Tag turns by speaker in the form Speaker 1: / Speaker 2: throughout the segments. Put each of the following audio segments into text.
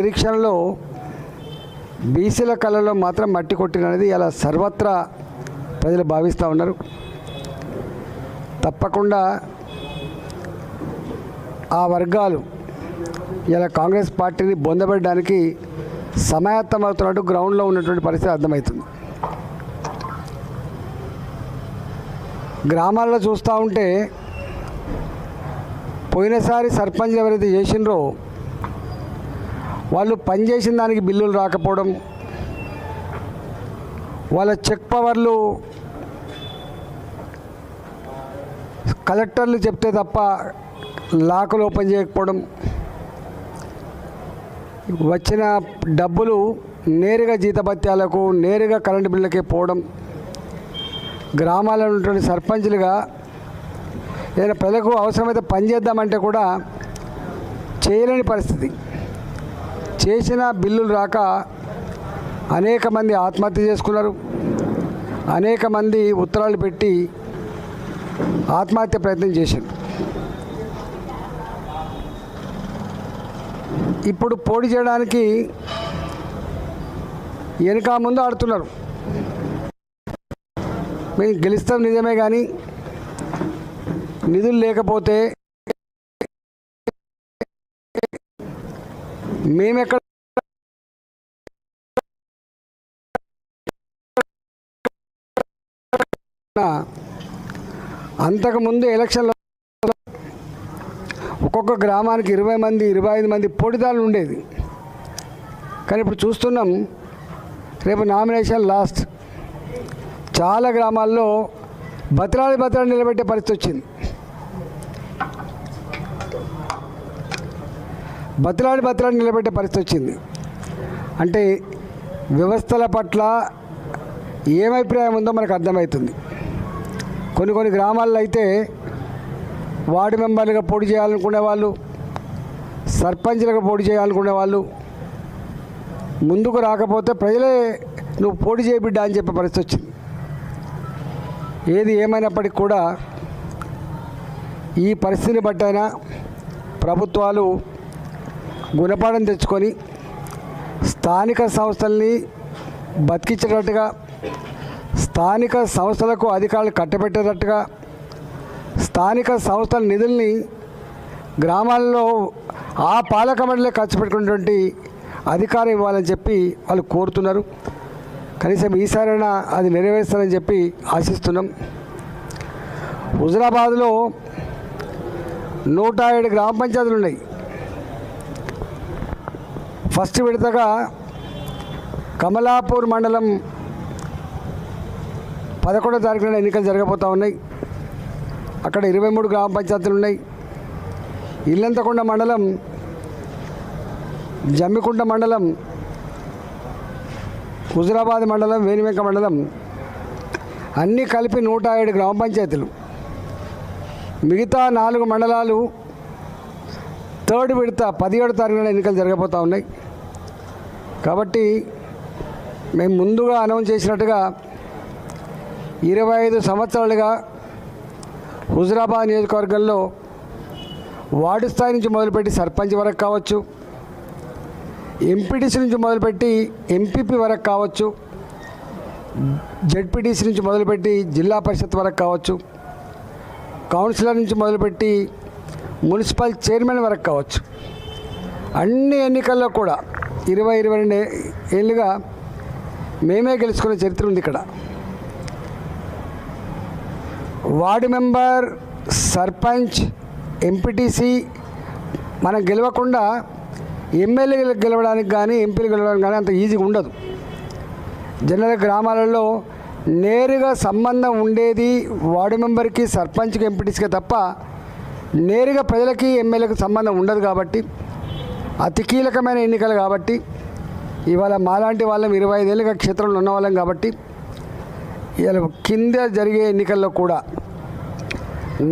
Speaker 1: నిరీక్షణలో బీసీల కళలో మాత్రం మట్టి కొట్టినది ఇలా సర్వత్రా ప్రజలు భావిస్తూ ఉన్నారు. తప్పకుండా ఆ వర్గాలు ఇలా కాంగ్రెస్ పార్టీని బొందబెట్టడానికి సమాయత్తమవుతున్నట్టు గ్రౌండ్లో ఉన్నటువంటి పరిస్థితి అర్థమవుతుంది. గ్రామాల్లో చూస్తూ ఉంటే పోయినసారి సర్పంచ్ ఎవరైతే చేసినరో వాళ్ళు పనిచేసిన దానికి బిల్లులు రాకపోవడం, వాళ్ళ చెక్ పవర్లు కలెక్టర్లు చెప్తే తప్ప లాకులు ఓపెన్ చేయకపోవడం, వచ్చిన డబ్బులు నేరుగా జీతభత్యాలకు నేరుగా కరెంటు బిల్లులకే పోవడం, గ్రామాల్లో ఉన్నటువంటి సర్పంచులుగా ఏదైనా ప్రజలకు అవసరమైతే పనిచేద్దామంటే కూడా చేయలేని పరిస్థితి. చేసిన బిల్లులు రాక అనేక మంది ఆత్మహత్య చేసుకున్నారు. అనేక మంది ఉత్తరాలు పెట్టి ఆత్మహత్య ప్రయత్నం చేశారు. ఇప్పుడు పోటీ చేయడానికి వెనక ముందు ఆడుతున్నారు. మేము గెలుస్తాం నిజమే, కానీ నిధులు లేకపోతే మేమెక్కడ అంతకుముందు ఎలక్షన్లో ఒక్కొక్క గ్రామానికి 20 మంది 25 మంది పోటీదారులు ఉండేది. కానీ ఇప్పుడు చూస్తున్నాం, రేపు నామినేషన్ లాస్ట్ చాలా గ్రామాల్లో బతిలాడి నిలబెట్టే పరిస్థితి వచ్చింది. బతిలాడి నిలబెట్టే పరిస్థితి వచ్చింది. అంటే వ్యవస్థల పట్ల ఏమభిప్రాయం ఉందో మనకు అర్థమవుతుంది. కొన్ని గ్రామాల్లో అయితే వార్డు మెంబర్లుగా పోటీ చేయాలనుకునే వాళ్ళు, సర్పంచ్లుగా పోటీ చేయాలనుకునే వాళ్ళు ముందుకు రాకపోతే ప్రజలే నువ్వు పోటీ చేయబిడ్డా అని చెప్పే పరిస్థితి వచ్చింది. ఏది ఏమైనప్పటికీ కూడా ఈ పరిస్థితిని బట్టైనా ప్రభుత్వాలు గుణపాఠం తెచ్చుకొని స్థానిక సంస్థల్ని బతికించేటట్టుగా, స్థానిక సంస్థలకు అధికారులు కట్టబెట్టేటట్టుగా, స్థానిక సంస్థల నిధుల్ని గ్రామాల్లో ఆ పాలక మండలే ఖర్చు పెట్టుకున్నటువంటి అధికారం ఇవ్వాలని చెప్పి వాళ్ళు కోరుతున్నారు. కనీసం ఈసారైనా అది నెరవేరుస్తారని చెప్పి ఆశిస్తున్నాం. హుజురాబాద్లో 107 గ్రామ పంచాయతీలు ఉన్నాయి. ఫస్ట్ విడతగా కమలాపూర్ మండలం 11వ తారీఖున ఎన్నికలు జరగబోతూ ఉన్నాయి. అక్కడ 23 గ్రామ పంచాయతీలు ఉన్నాయి. ఇల్లంతకొండ మండలం, జమ్మికుంట మండలం, హుజురాబాద్ మండలం, వేణివెంక మండలం అన్నీ కలిపి 107 గ్రామ పంచాయతీలు. మిగతా 4 మండలాలు థర్డ్ విడత 17వ తారీఖున ఎన్నికలు జరగబోతూ ఉన్నాయి. కాబట్టి మేము ముందుగా అనౌన్స్ చేసినట్టుగా 25 సంవత్సరాలుగా హుజురాబాద్ నియోజకవర్గంలో వార్డు స్థాయి నుంచి మొదలుపెట్టి సర్పంచ్ వరకు కావచ్చు, ఎంపీటీసీ నుంచి మొదలుపెట్టి ఎంపీపీ వరకు కావచ్చు, జెడ్పీటీసీ నుంచి మొదలుపెట్టి జిల్లా పరిషత్ వరకు కావచ్చు, కౌన్సిలర్ నుంచి మొదలుపెట్టి మున్సిపల్ చైర్మన్ వరకు కావచ్చు, అన్ని ఎన్నికల్లో కూడా 22 ఏళ్ళుగా మేమే గెలుచుకునే చరిత్ర ఉంది. ఇక్కడ వార్డు మెంబర్, సర్పంచ్, ఎంపీటీసీ మనం గెలవకుండా ఎమ్మెల్యేలు గెలవడానికి కానీ ఎంపీలు గెలవడానికి కానీ అంత ఈజీగా ఉండదు. జనరల్ గ్రామాలలో నేరుగా సంబంధం ఉండేది వార్డు మెంబర్కి, సర్పంచ్కి, ఎంపీటీసీకి తప్ప నేరుగా ప్రజలకి ఎమ్మెల్యేకి సంబంధం ఉండదు. కాబట్టి అతి కీలకమైన ఎన్నికలు కాబట్టి ఇవాళ మాలాంటి వాళ్ళం 25 ఏళ్ళుగా క్షేత్రంలో ఉన్న వాళ్ళం కాబట్టి ఇవాళ కింద జరిగే ఎన్నికల్లో కూడా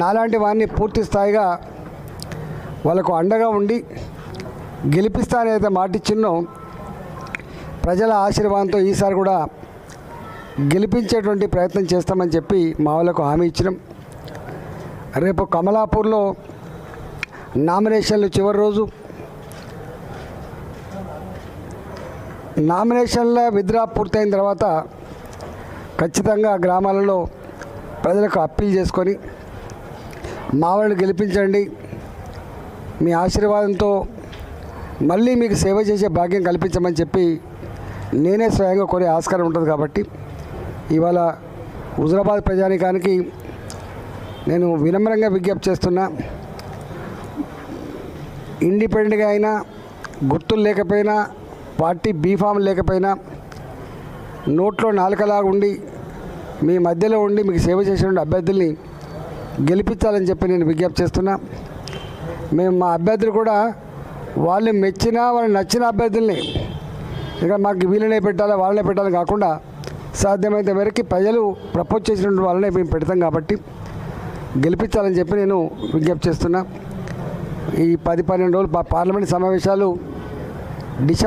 Speaker 1: నాలాంటి వారిని పూర్తి స్థాయిగా వాళ్ళకు అండగా ఉండి గెలిపిస్తానైతే మాటిచ్చిన్నో ప్రజల ఆశీర్వాదంతో ఈసారి కూడా గెలిపించేటువంటి ప్రయత్నం చేస్తామని చెప్పి మా వాళ్ళకు హామీ ఇచ్చినాం. రేపు కమలాపూర్లో నామినేషన్లు చివరి రోజు నామినేషన్ల విత్డ్రా పూర్తయిన తర్వాత ఖచ్చితంగా గ్రామాలలో ప్రజలకు అప్పీల్ చేసుకొని మా వాళ్ళని గెలిపించండి, మీ ఆశీర్వాదంతో మళ్ళీ మీకు సేవ చేసే భాగ్యం కల్పించమని చెప్పి నేనే స్వయంగా కోరే ఆస్కారం ఉంటుంది. కాబట్టి ఇవాళ హుజురాబాద్ ప్రజానీకానికి నేను వినమ్రంగా విజ్ఞప్తి చేస్తున్నా, ఇండిపెండెంట్గా అయినా, గుర్తులు లేకపోయినా, పార్టీ బీఫామ్ లేకపోయినా, నోట్లో నాలుకలాగా ఉండి మీ మధ్యలో ఉండి మీకు సేవ చేసిన అభ్యర్థుల్ని గెలిపించాలని చెప్పి నేను విజ్ఞప్తి చేస్తున్నా. మేము మా అభ్యర్థులు కూడా వాళ్ళు మెచ్చిన వాళ్ళు నచ్చిన అభ్యర్థుల్ని, ఇక మాకు వీళ్ళనే పెట్టాలి వాళ్ళనే పెట్టాలని కాకుండా సాధ్యమైనంత మేరకి ప్రజలు ప్రపోజ్ చేసినటువంటి వాళ్ళనే మేము పెడతాం కాబట్టి గెలిపించాలని చెప్పి నేను విజ్ఞప్తి చేస్తున్నా. ఈ 10-12 రోజులు పార్లమెంట్ సమావేశాలు డిసెంబర్